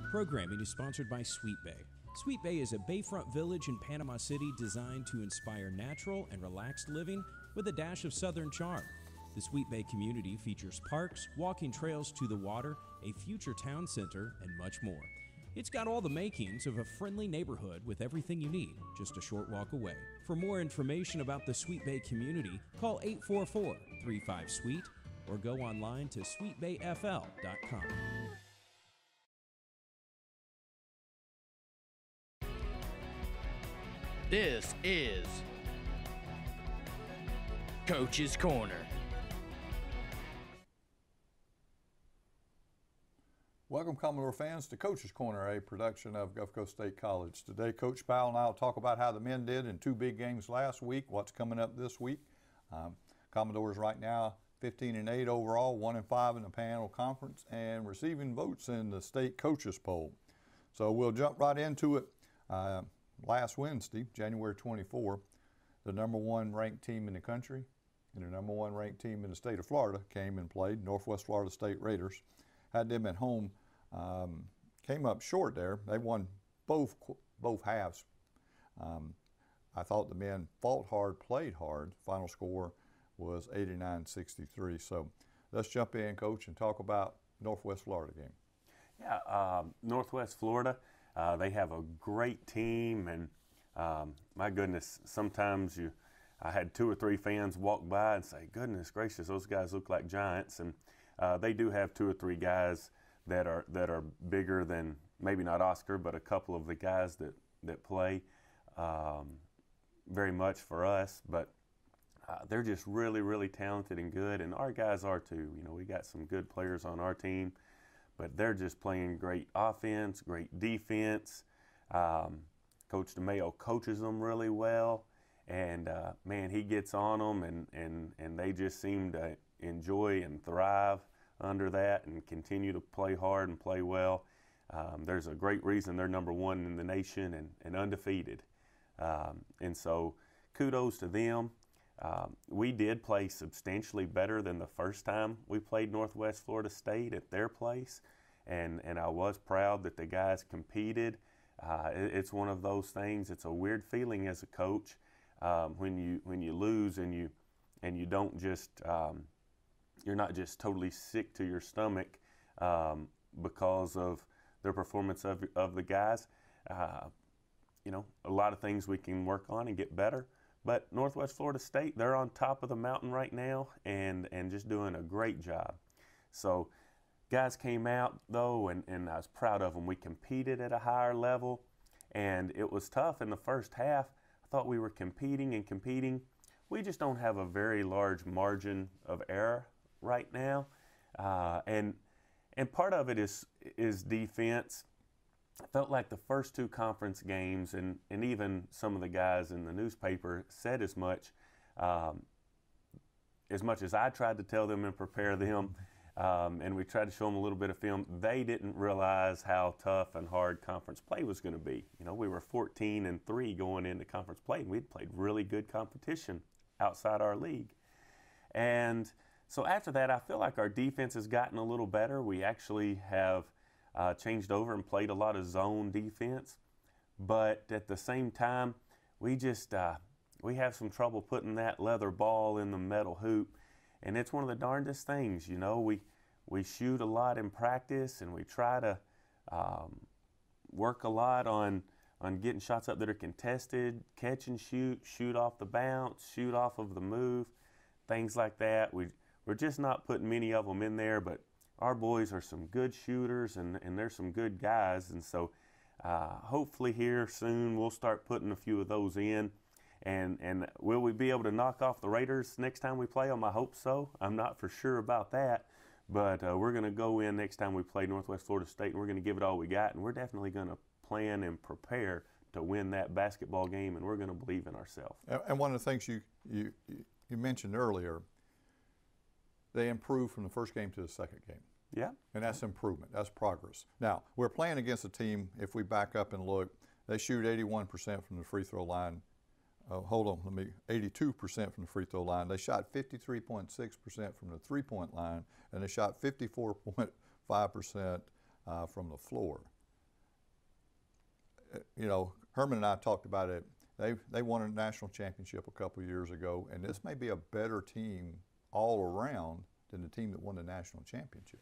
Programming is sponsored by Sweet Bay. Sweet Bay is a bayfront village in Panama City designed to inspire natural and relaxed living with a dash of southern charm. The Sweet Bay community features parks, walking trails to the water, a future town center, and much more. It's got all the makings of a friendly neighborhood with everything you need, just a short walk away. For more information about the Sweet Bay community, call 844-35-SWEET or go online to sweetbayfl.com. This is Coach's Corner. Welcome, Commodore fans, to Coach's Corner, a production of Gulf Coast State College. Today, Coach Powell and I will talk about how the men did in 2 big games last week, what's coming up this week. Commodores right now 15-8 overall, 1-5 in the panel conference, and receiving votes in the state coaches poll. So we'll jump right into it. Last Wednesday, January 24, the #1 ranked team in the country and the #1 ranked team in the state of Florida came and played, Northwest Florida State Raiders. Had them at home, came up short there. They won both halves. I thought the men fought hard, played hard. Final score was 89-63. So let's jump in, Coach, and talk about Northwest Florida game. Yeah, Northwest Florida, they have a great team, and my goodness, sometimes I had 2 or 3 fans walk by and say, goodness gracious, those guys look like giants. And they do have 2 or 3 guys that are bigger than, maybe not Oscar, but a couple of the guys that play very much for us. But they're just really, really talented and good, and our guys are too. You know, we got some good players on our team, but they're just playing great offense, great defense. Coach DeMayo coaches them really well, and man, he gets on them, and they just seem to enjoy and thrive under that and continue to play hard and play well. There's a great reason they're #1 in the nation and undefeated. And so kudos to them. We did play substantially better than the first time we played Northwest Florida State at their place, and I was proud that the guys competed. It's one of those things, it's a weird feeling as a coach when you lose and you don't just you're not just totally sick to your stomach because of their performance of the guys. You know, a lot of things we can work on and get better. But Northwest Florida State, they're on top of the mountain right now and just doing a great job. So guys came out, though, and I was proud of them. We competed at a higher level, and it was tough in the first half. I thought we were competing. We just don't have a very large margin of error right now, and part of it is defense. I felt like the first 2 conference games, and even some of the guys in the newspaper said as much as I tried to tell them and prepare them, and we tried to show them a little bit of film, they didn't realize how tough and hard conference play was going to be. You know, we were 14-3 going into conference play, and we'd played really good competition outside our league. And so after that, I feel like our defense has gotten a little better. We actually have changed over and played a lot of zone defense. But at the same time, we just we have some trouble putting that leather ball in the metal hoop. And it's one of the darndest things, you know. We shoot a lot in practice, and we try to work a lot on getting shots up that are contested, catch and shoot off the bounce, shoot off of the move, things like that. We're just not putting many of them in there, but our boys are some good shooters, and they're some good guys. And so hopefully here soon we'll start putting a few of those in. And will we be able to knock off the Raiders next time we play them? I hope so. I'm not for sure about that. But we're going to go in next time we play Northwest Florida State, and we're going to give it all we got. And we're definitely going to plan and prepare to win that basketball game, and we're going to believe in ourselves. And one of the things you mentioned earlier, they improved from the first game to the second game. Yeah. And that's improvement. That's progress. Now, we're playing against a team, if we back up and look, they shoot 81% from the free throw line. 82% from the free throw line. They shot 53.6% from the three-point line, and they shot 54.5% from the floor. you know, Herman and I talked about it. They won a national championship a couple years ago, and this may be a better team all around than the team that won the national championship.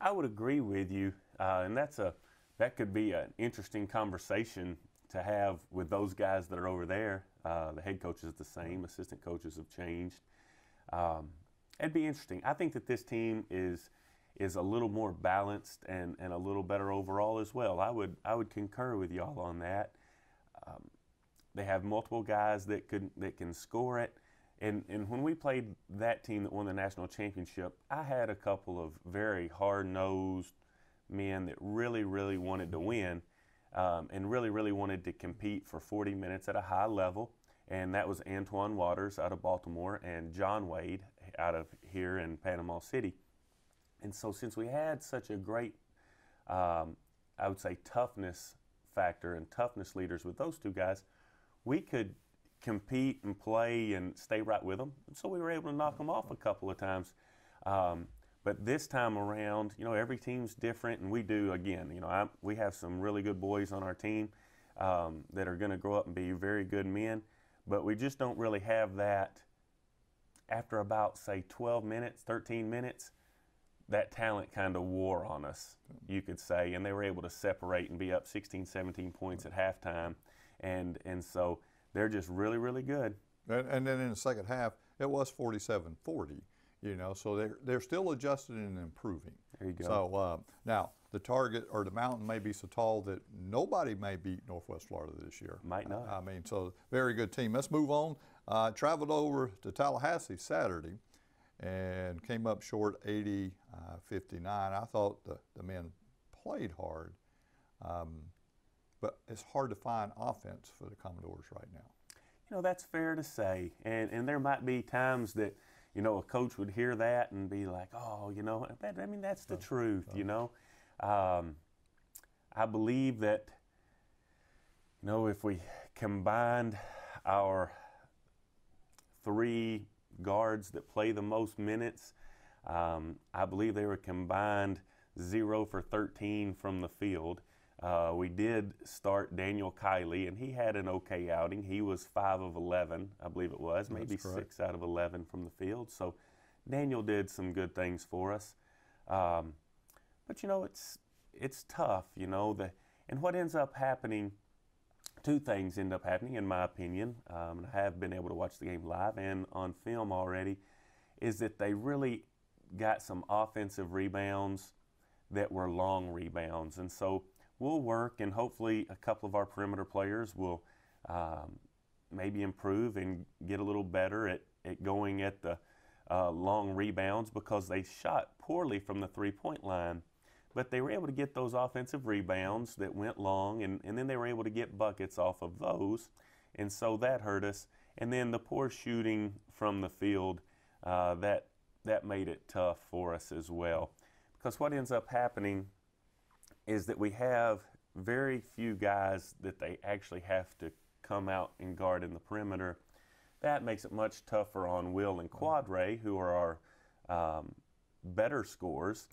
I would agree with you, and that could be an interesting conversation to have with those guys that are over there. The head coach is the same, assistant coaches have changed. It'd be interesting. I think that this team is a little more balanced and a little better overall as well. I would concur with y'all on that. They have multiple guys that can score it. And when we played that team that won the national championship, I had a couple of very hard-nosed men that really, really wanted to win and really, really wanted to compete for 40 minutes at a high level. And that was Antoine Waters out of Baltimore and John Wade out of here in Panama City. And so since we had such a great, I would say, toughness factor and toughness leaders with those two guys, we could compete and play and stay right with them. And so we were able to knock them off a couple of times. But this time around, you know, every team's different, and we do, again, you know, we have some really good boys on our team that are going to grow up and be very good men, but we just don't really have that after about, say, 12 minutes, 13 minutes, that talent kind of wore on us, you could say, and they were able to separate and be up 16, 17 points at halftime, and so they're just really, really good. And then in the second half, it was 47-40, you know, so they're still adjusting and improving. There you go. So now the target or the mountain may be so tall that nobody may beat Northwest Florida this year. Might not. I mean, so very good team. Let's move on. Traveled over to Tallahassee Saturday and came up short 80-59. I thought the men played hard, but it's hard to find offense for the Commodores right now. You know, that's fair to say, and there might be times that, you know, a coach would hear that and be like, oh, you know, I mean, that's the truth, you know. I believe that, you know, if we combined our three guards that play the most minutes, I believe they were combined 0 for 13 from the field. We did start Daniel Kiley, and he had an okay outing. He was 5 of 11, I believe it was, maybe 6 out of 11 from the field. So Daniel did some good things for us. But, you know, it's tough, you know. And what ends up happening, two things end up happening, in my opinion, and I have been able to watch the game live and on film already, is that they really got some offensive rebounds that were long rebounds. And so we'll work, and hopefully a couple of our perimeter players will maybe improve and get a little better at going at the long rebounds, because they shot poorly from the three-point line. But they were able to get those offensive rebounds that went long, and then they were able to get buckets off of those, and so that hurt us. And then the poor shooting from the field, that made it tough for us as well. Because what ends up happening is that we have very few guys that they actually have to come out and guard in the perimeter. That makes it much tougher on Will and Quadray, who are our better scorers.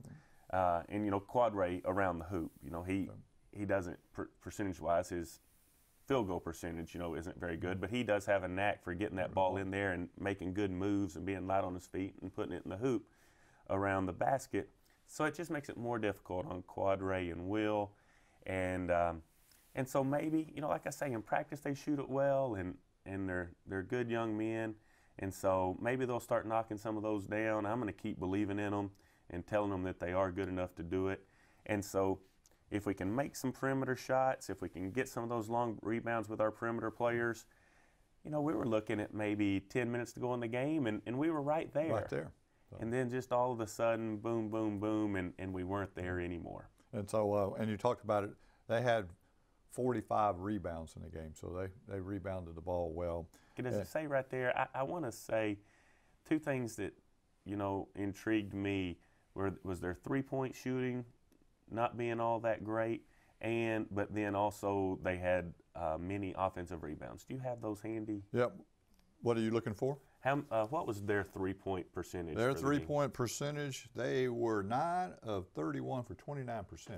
And, you know, Quadray around the hoop, you know, he doesn't, percentage-wise, his field goal percentage, you know, isn't very good, but he does have a knack for getting that ball in there and making good moves and being light on his feet and putting it in the hoop around the basket. So it just makes it more difficult on Quadray and Will. And so maybe, you know, like I say, in practice they shoot it well, and they're good young men. And so maybe they'll start knocking some of those down. I'm going to keep believing in them and telling them that they are good enough to do it. And so if we can make some perimeter shots, if we can get some of those long rebounds with our perimeter players, you know, we were looking at maybe 10 minutes to go in the game, and we were right there. Right there. So. And then just all of a sudden, boom, boom, boom, and we weren't there anymore. And so, and you talked about it, they had 45 rebounds in the game, so they rebounded the ball well. And as I say right there, I want to say two things that, you know, intrigued me. Was their three-point shooting not being all that great, but then also they had many offensive rebounds. Do you have those handy? Yep. What are you looking for? What was their three-point percentage? Their three-point percentage, they were 9 of 31 for 29%.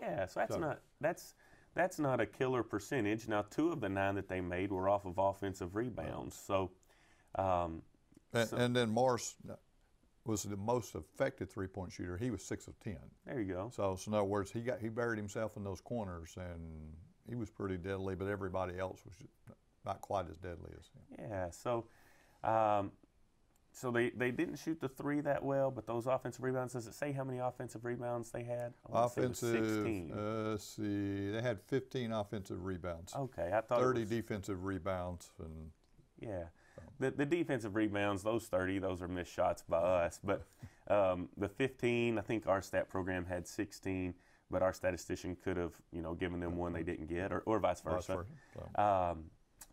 Yeah, so that's that's not a killer percentage. Now, 2 of the 9 that they made were off of offensive rebounds. So, and then Morris was the most effective three-point shooter. He was 6 of 10. There you go. So in other words, he buried himself in those corners, and he was pretty deadly. But everybody else was not quite as deadly as him. Yeah. So, so they didn't shoot the 3 that well, but those offensive rebounds. Does it say how many offensive rebounds they had? Offensive. 16. Let's see. They had 15 offensive rebounds. Okay, I thought 30 defensive rebounds, and yeah. The defensive rebounds, those 30, those are missed shots by us. But the 15, I think our stat program had 16, but our statistician could have, given them one they didn't get, or vice versa.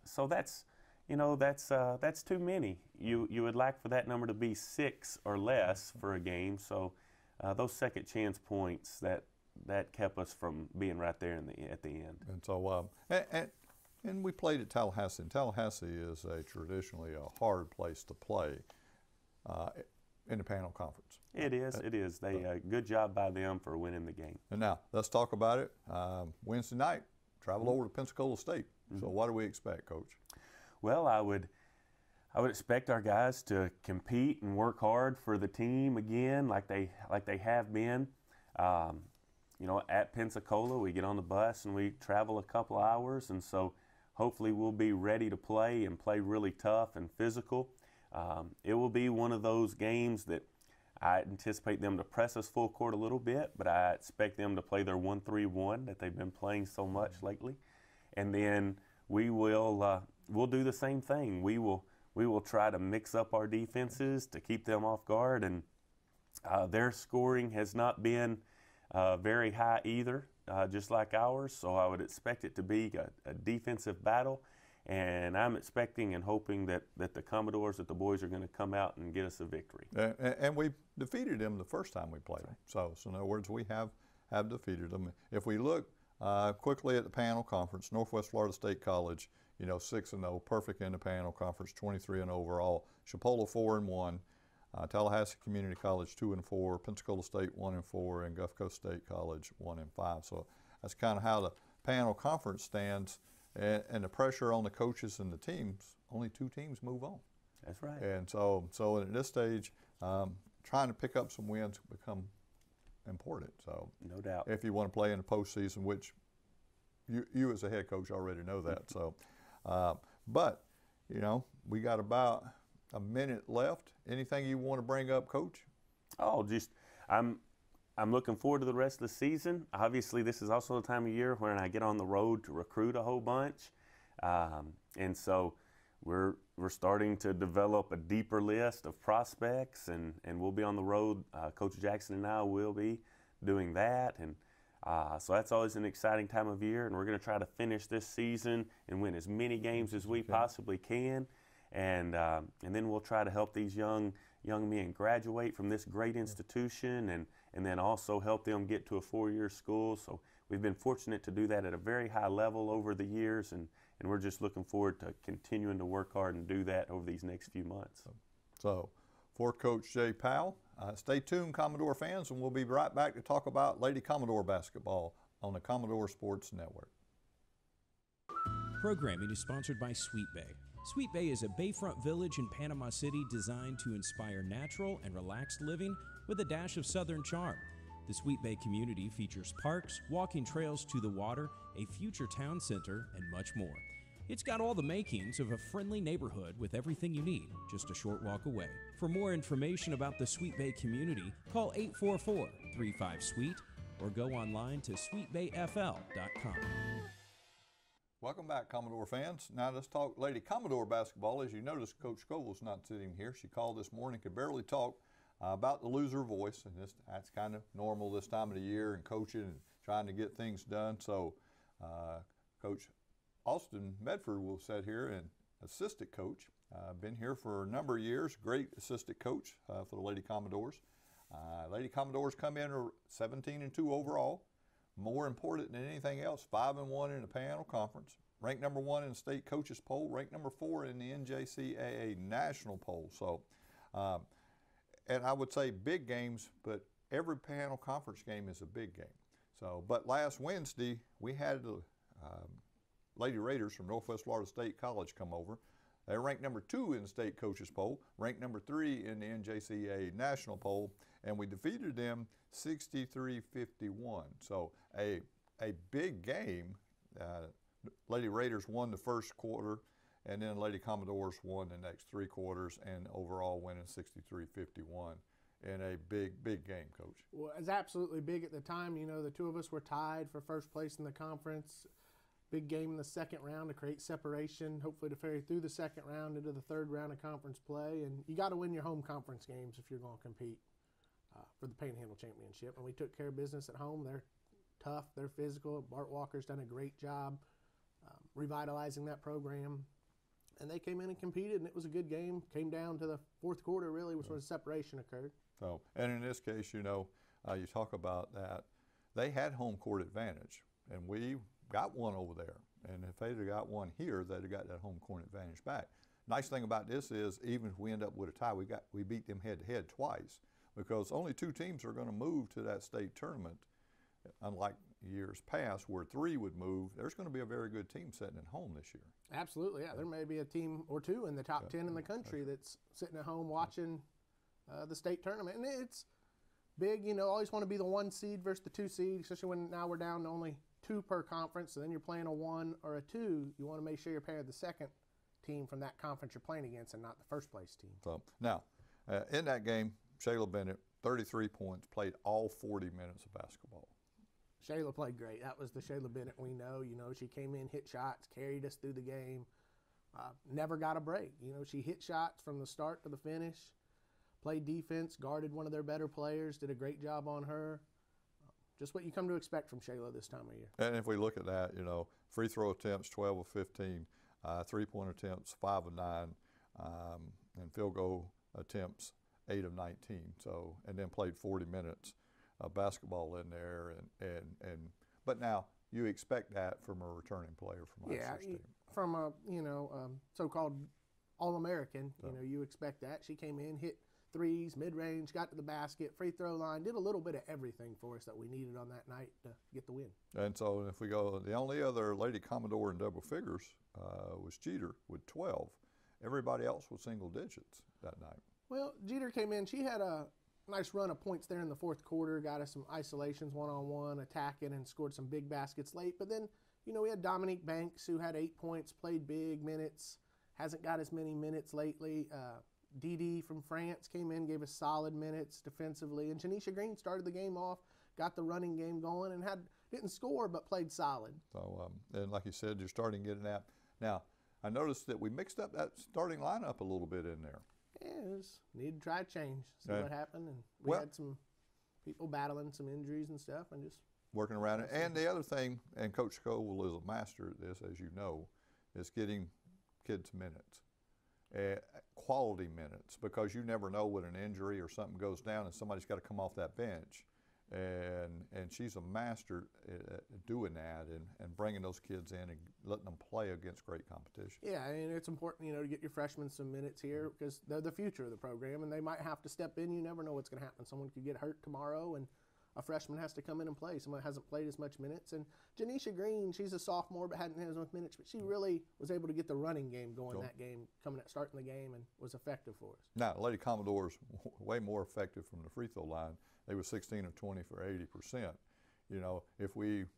So that's, that's too many. You would like for that number to be 6 or less for a game. So those second chance points that kept us from being right there at the end. And so and we played at Tallahassee, and Tallahassee is traditionally a hard place to play in the Panhandle Conference. It is. They good job by them for winning the game. And now, let's talk about it. Wednesday night, travel over to Pensacola State. So what do we expect, Coach? Well, I would expect our guys to compete and work hard for the team again, like they have been. At Pensacola, we get on the bus and we travel a couple hours, and so hopefully we'll be ready to play and play really tough and physical. It will be one of those games that I anticipate them to press us full court a little bit, but I expect them to play their 1-3-1 that they've been playing so much lately. And then we'll do the same thing. We will try to mix up our defenses to keep them off guard, and their scoring has not been very high either, just like ours, so I would expect it to be a defensive battle, and I'm expecting and hoping that the Commodores, that the boys are going to come out and get us a victory. And we defeated them the first time we played them. So in other words, we have defeated them. If we look quickly at the Panhandle Conference, Northwest Florida State College, 6-0, perfect in the Panhandle Conference, 23-0 overall. Chipola 4-1. Tallahassee Community College 2-4, Pensacola State 1-4, and Gulf Coast State College 1-5. So that's kind of how the Panhandle Conference stands, and the pressure on the coaches and the teams. Only 2 teams move on. That's right. And so at this stage, trying to pick up some wins become important. So no doubt. If you want to play in the postseason, which you as a head coach already know that. So, but we got about a minute left. Anything you want to bring up, Coach? Oh, I'm looking forward to the rest of the season. Obviously, this is also the time of year when I get on the road to recruit a whole bunch, and so we're starting to develop a deeper list of prospects, and we'll be on the road. Coach Jackson and I will be doing that, and so that's always an exciting time of year. And we're going to try to finish this season and win as many games as we possibly can. And then we'll try to help these young men graduate from this great institution, and then also help them get to a 4-year school. So we've been fortunate to do that at a very high level over the years, and we're just looking forward to continuing to work hard and do that over these next few months. So for Coach Jay Powell, stay tuned, Commodore fans, and we'll be right back to talk about Lady Commodore basketball on the Commodore Sports Network. Programming is sponsored by Sweet Bay. Sweet Bay is a bayfront village in Panama City designed to inspire natural and relaxed living with a dash of southern charm. The Sweet Bay community features parks, walking trails to the water, a future town center, and much more. It's got all the makings of a friendly neighborhood with everything you need, just a short walk away. For more information about the Sweet Bay community, call 844-35-SWEET or go online to sweetbayfl.com. Welcome back, Commodore fans. Now let's talk Lady Commodore basketball. As you notice, Coach Scoville's not sitting here. She called this morning, could barely talk about to lose her voice, and that's kind of normal this time of the year and coaching and trying to get things done. So Coach Austin Mefford will sit here and assistant coach. Been here for a number of years, great assistant coach for the Lady Commodores. Lady Commodores come in 17-2 overall. More important than anything else, 5-1 in the Panhandle Conference, ranked number 1 in the state coaches poll, ranked number 4 in the NJCAA national poll. So, and I would say big games, but every Panhandle Conference game is a big game. So, but last Wednesday we had Lady Raiders from Northwest Florida State College come over. They're ranked number 2 in the state coaches poll, ranked number 3 in the NJCAA national poll, and we defeated them 63-51. So a big game. Lady Raiders won the first quarter, and then Lady Commodores won the next 3 quarters, and overall winning 63-51 in a big game, Coach. Well, it was absolutely big at the time. You know, the two of us were tied for first place in the conference. Big game in the second round to create separation, hopefully to ferry through the second round into the third round of conference play. And you got to win your home conference games if you're going to compete for the Panhandle Championship. And we took care of business at home. They're tough, they're physical. Bart Walker's done a great job revitalizing that program. And they came in and competed, and it was a good game. Came down to the fourth quarter, really, was where the separation occurred. So, and in this case, you know, you talk about that. They had home court advantage, and we got one over there. And if they'd have got one here, they'd have got that home court advantage back. Nice thing about this is, even if we end up with a tie, we beat them head-to-head twice, because only 2 teams are going to move to that state tournament. Unlike years past where 3 would move, there's going to be a very good team sitting at home this year. Absolutely, yeah. There may be a team or 2 in the top 10 in the country that's sitting at home watching the state tournament. And it's big, you know, always want to be the 1 seed versus the 2 seed, especially when now we're down to only 2 per conference, so then you're playing a 1 or a 2. You want to make sure you're paired the second team from that conference you're playing against and not the first place team. So now, in that game, Shayla Bennett, 33 points, played all 40 minutes of basketball. Shayla played great. That was the Shayla Bennett we know. You know, she came in, hit shots, carried us through the game, never got a break. You know, she hit shots from the start to the finish, played defense, guarded one of their better players, did a great job on her. Just what you come to expect from Shayla this time of year. And if we look at that, you know, free throw attempts, 12 of 15, 3-point attempts, 5 of 9, and field goal attempts, 8 of 19. So, and then played 40 minutes of basketball in there. But now you expect that from a returning player from last year's team. From a, you know, so-called All-American, you know, you expect that. She came in, hit threes, mid-range, got to the basket, free throw line, did a little bit of everything for us that we needed on that night to get the win. And so if we go, the only other Lady Commodore in double figures was Jeter with 12. Everybody else was single digits that night. Well, Jeter came in. She had a nice run of points there in the fourth quarter, got us some isolations one-on-one, attacking, and scored some big baskets late. But then, you know, we had Dominique Banks, who had 8 points, played big minutes, hasn't got as many minutes lately. Dee from France came in, gave us solid minutes defensively. And Janisha Green started the game off, got the running game going, and didn't score but played solid. So, and like you said, you're starting to get that. Now, I noticed that we mixed up that starting lineup a little bit in there. Yeah, just need to try to change, see what happened. And we had some people battling some injuries and stuff, and just working around it. And the other thing, and Coach Cole is a master at this, as you know, is getting kids minutes. Quality minutes, because you never know when an injury or something goes down and somebody's got to come off that bench. And she's a master at doing that and bringing those kids in and letting them play against great competition. Yeah, and it's important, you know, to get your freshmen some minutes here because they're the future of the program, and they might have to step in. You never know what's going to happen. Someone could get hurt tomorrow, and a freshman has to come in and play. Someone hasn't played as much minutes. And Janisha Green, she's a sophomore but hadn't had as much minutes, but she really was able to get the running game going that game, starting the game, and was effective for us. Now, Lady Commodore's way more effective from the free throw line. They were 16 of 20 for 80%. You know, if we'd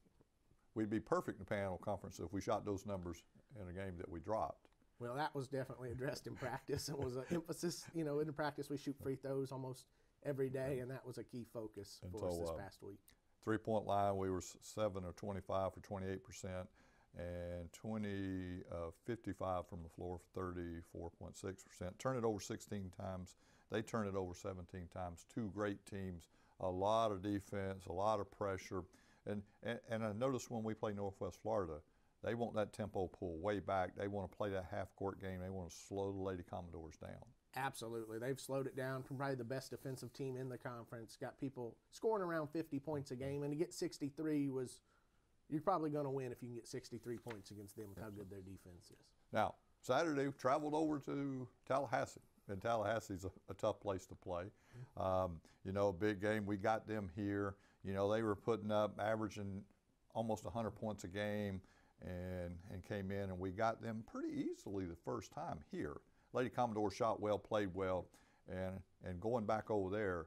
be perfect in the Panhandle Conference if we shot those numbers in a game that we dropped. Well, that was definitely addressed in practice. It was an emphasis, you know, in practice we shoot free throws almost every day, and that was a key focus for us this past week. 3-point line, we were 7 of 25 for 28%, and 20 of 55 from the floor for 34.6%. Turn it over 16 times. They turn it over 17 times. 2 great teams, a lot of defense, a lot of pressure. And I noticed when we play Northwest Florida, they want that tempo pull way back. They want to play that half-court game. They want to slow the Lady Commodores down. Absolutely. They've slowed it down. Probably the best defensive team in the conference. Got people scoring around 50 points a game. And to get 63 was, you're probably going to win if you can get 63 points against them with how good their defense is. Now, Saturday, we traveled over to Tallahassee. And Tallahassee's a tough place to play. You know, a big game. We got them here. You know, they were putting up, averaging almost 100 points a game. and came in, and we got them pretty easily the first time here. Lady Commodore shot well, played well, and going back over there,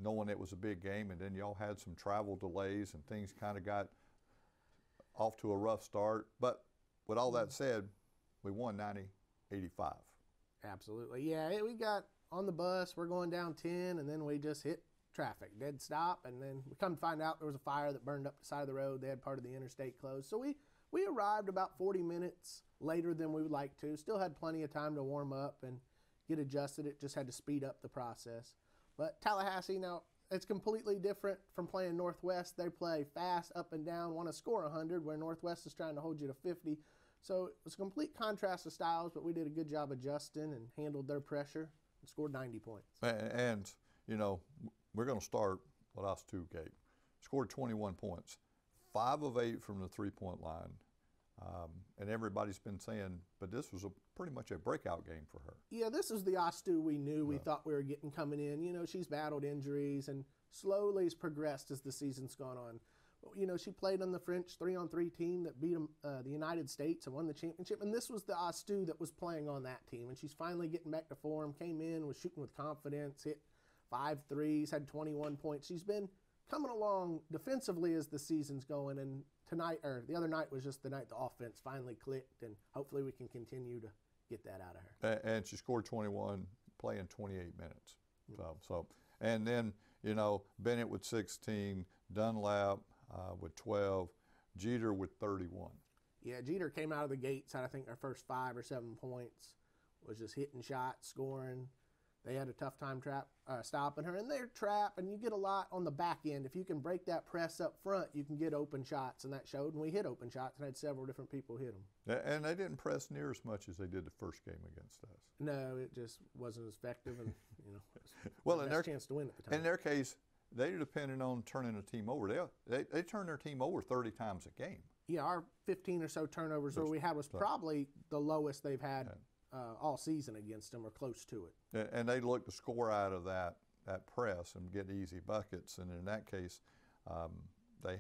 knowing it was a big game, and then y'all had some travel delays and things kind of got off to a rough start. But with all that said, we won 90-85. Absolutely. Yeah, we got on the bus, we're going down 10, and then we just hit traffic, dead stop, and then we come to find out there was a fire that burned up the side of the road. They had part of the interstate closed. So we arrived about 40 minutes later than we would like to. Still had plenty of time to warm up and get adjusted. It just had to speed up the process. But Tallahassee, now, it's completely different from playing Northwest. They play fast, up and down, want to score 100, where Northwest is trying to hold you to 50. So it was a complete contrast of styles, but we did a good job adjusting and handled their pressure and scored 90 points. And you know, we're going to start with us too, Gabe. Scored 21 points, 5 of 8 from the three-point line. And everybody's been saying, but this was pretty much a breakout game for her. Yeah, this is the Astu we knew we thought we were getting coming in. You know, she's battled injuries and slowly has progressed as the season's gone on. But, you know, she played on the French 3-on-3 team that beat the United States and won the championship. And this was the Astu that was playing on that team. And she's finally getting back to form, came in, was shooting with confidence, hit 5 threes, had 21 points. She's been coming along defensively as the season's going, and tonight, or the other night, was just the night the offense finally clicked, and hopefully we can continue to get that out of her. And she scored 21, playing 28 minutes. So, and then, you know, Bennett with 16, Dunlap with 12, Jeter with 31. Yeah, Jeter came out of the gates, had I think their first 5 or 7 points, was just hitting shots, scoring. They had a tough time stopping her, and they're trapped, and you get a lot on the back end. If you can break that press up front, you can get open shots, and that showed. And we hit open shots and had several different people hit them. And they didn't press near as much as they did the first game against us. No, it just wasn't as effective, and you know, well, in their chance to win at the time. In their case, they depended on turning a team over. They turned their team over 30 times a game. Yeah, our 15 or so turnovers that we had was probably the lowest they've had all season against them, or close to it. And they look to score out of that press and get easy buckets. And in that case, they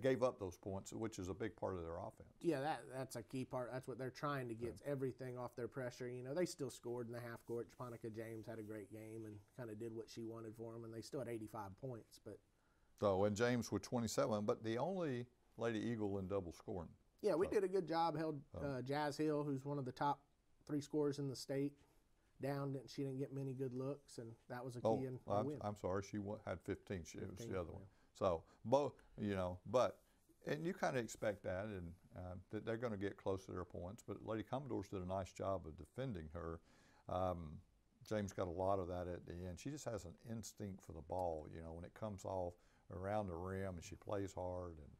gave up those points, which is a big part of their offense. Yeah, that's a key part. That's what they're trying to get, everything off their pressure. You know, they still scored in the half court. Japonica James had a great game and kind of did what she wanted for them, and they still had 85 points. And James with 27, but the only Lady Eagle in double scoring. Yeah, we did a good job. Held Jazz Hill, who's one of the top 3 scorers in the state, down. She didn't get many good looks, and that was a key in the win. I'm sorry, she had 15. It was the other one. So both, you know, and you kind of expect that, and that they're going to get close to their points. But Lady Commodores did a nice job of defending her. James got a lot of that at the end. She just has an instinct for the ball. You know, when it comes off around the rim, and she plays hard. And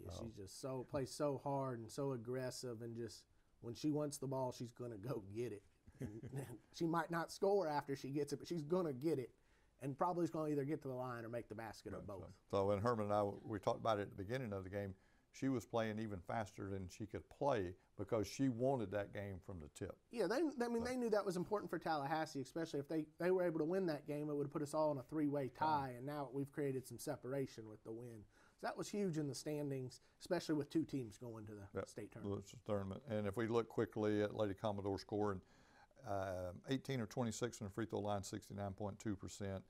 yeah, she just plays so hard and so aggressive, and just when she wants the ball, she's going to go get it. She might not score after she gets it, but she's going to get it, and probably is going to either get to the line or make the basket, or both. So when Herman and I, we talked about it at the beginning of the game, she was playing even faster than she could play because she wanted that game from the tip. Yeah, they knew that was important for Tallahassee, especially if they were able to win that game. It would have put us all in a 3-way tie, and now we've created some separation with the win. So that was huge in the standings, especially with 2 teams going to the state tournament. And if we look quickly at Lady Commodore scoring, 18 or 26 from the free throw line, 69.2%,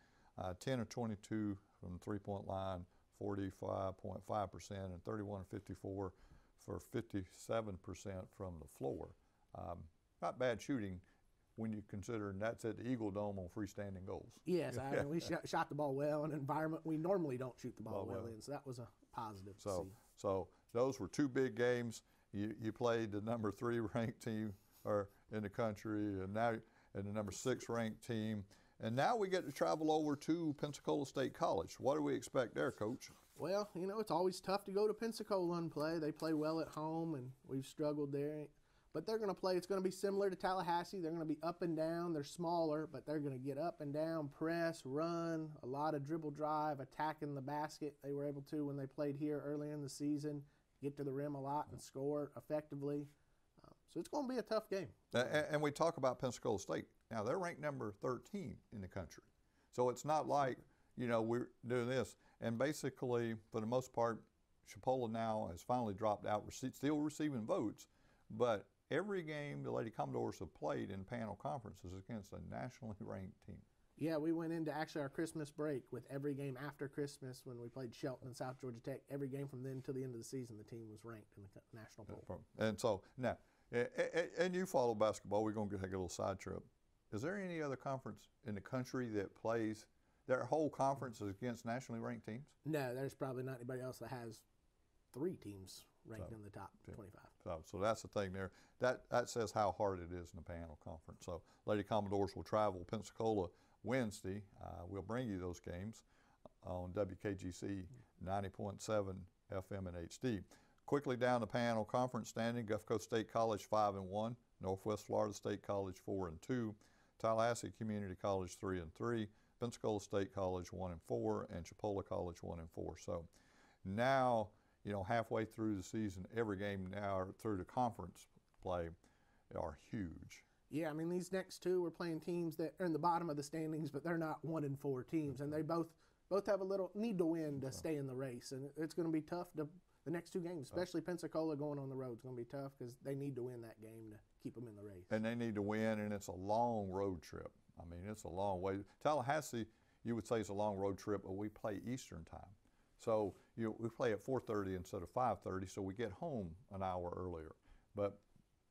10 or 22 from the three-point line, 45.5%, and 31 or 54 for 57% from the floor. Not bad shooting when you consider that's at the Eagle Dome on freestanding goals. Yes, we shot the ball well in an environment we normally don't shoot the ball well in, so that was a positive to see. So those were 2 big games. You played the number 3 ranked team in the country, and now in the number 6 ranked team. And now we get to travel over to Pensacola State College. What do we expect there, Coach? Well, you know, it's always tough to go to Pensacola and play. They play well at home, and we've struggled there. But they're going to play. It's going to be similar to Tallahassee. They're going to be up and down. They're smaller, but they're going to get up and down, press, run, a lot of dribble drive, attacking the basket. They were able to when they played here earlier in the season, get to the rim a lot and score effectively. So it's going to be a tough game. And we talk about Pensacola State. Now, they're ranked number 13 in the country. So it's not like, you know, we're doing this. And basically, for the most part, Chipola now has finally dropped out, still receiving votes, but every game the Lady Commodores have played in panel conference is against a nationally ranked team. Yeah, we went into actually our Christmas break with every game after Christmas when we played Shelton and South Georgia Tech. Every game from then till the end of the season, the team was ranked in the national poll. And so now, and you follow basketball. We're going to take a little side trip. Is there any other conference in the country that plays their whole conference is against nationally ranked teams? No, there's probably not anybody else that has 3 teams ranked in the top 25. So that's the thing there. That says how hard it is in the panel conference. So Lady Commodores will travel Pensacola Wednesday. We'll bring you those games on WKGC 90.7 FM and HD. Quickly down the panel conference standing: Gulf Coast State College 5-1, Northwest Florida State College 4-2, Tallahassee Community College 3-3, Pensacola State College 1-4, and Chipola College 1-4. So now, you know, halfway through the season, every game now through the conference play are huge. Yeah, I mean, these next 2 we're playing teams that are in the bottom of the standings, but they're not 1-4 teams, and they both have a little need to win to stay in the race, and it's going to be tough to the next 2 games, especially Pensacola going on the road. It's going to be tough because they need to win that game to keep them in the race. And they need to win, and it's a long road trip. I mean, it's a long way. Tallahassee, you would say it's a long road trip, but we play Eastern time. So we play at 4:30 instead of 5:30, so we get home an hour earlier. But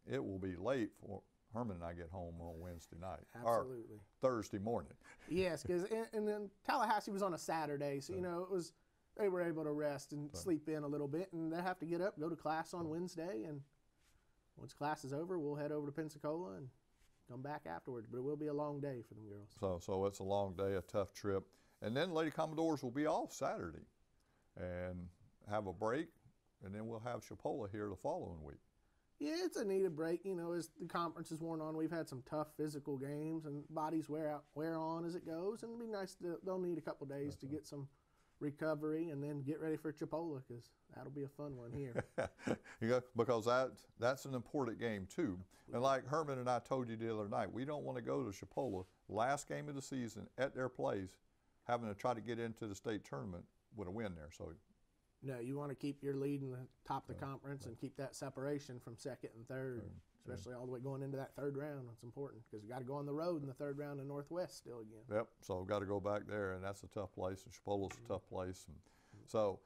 it will be late for Herman and I get home on Wednesday night. Absolutely. Or Thursday morning. Yes, because and then Tallahassee was on a Saturday, so you know they were able to rest and sleep in a little bit, and they have to get up, go to class on Wednesday, and once class is over, we'll head over to Pensacola and come back afterwards. But it will be a long day for them girls. So it's a long day, a tough trip, and then Lady Commodores will be off Saturday, and have a break, and then we'll have Chipola here the following week. Yeah, it's a needed break. You know, as the conference is worn on, we've had some tough physical games, and bodies wear on as it goes. And it'll be nice they'll need a couple days to get some recovery and then get ready for Chipola, because that'll be a fun one here. Because that's an important game too. And like Herman and I told you the other night, we don't want to go to Chipola last game of the season at their place, having to try to get into the state tournament with a win there. So. No, you want to keep your lead in the top of the conference and keep that separation from second and third, especially all the way going into that 3rd round. That's important because you got to go on the road in the 3rd round in Northwest still again. Yep, so we've got to go back there, and that's a tough place, and Chipola's a tough place. And so,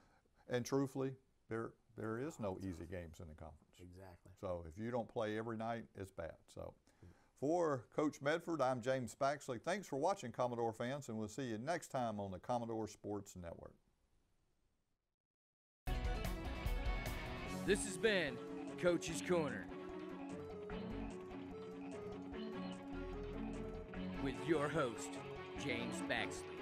and truthfully, there is no easy games in the conference. Exactly. So if you don't play every night, it's bad. So for Coach Mefford, I'm James Baxley. Thanks for watching, Commodore fans, and we'll see you next time on the Commodore Sports Network. This has been Coach's Corner with your host, James Baxley.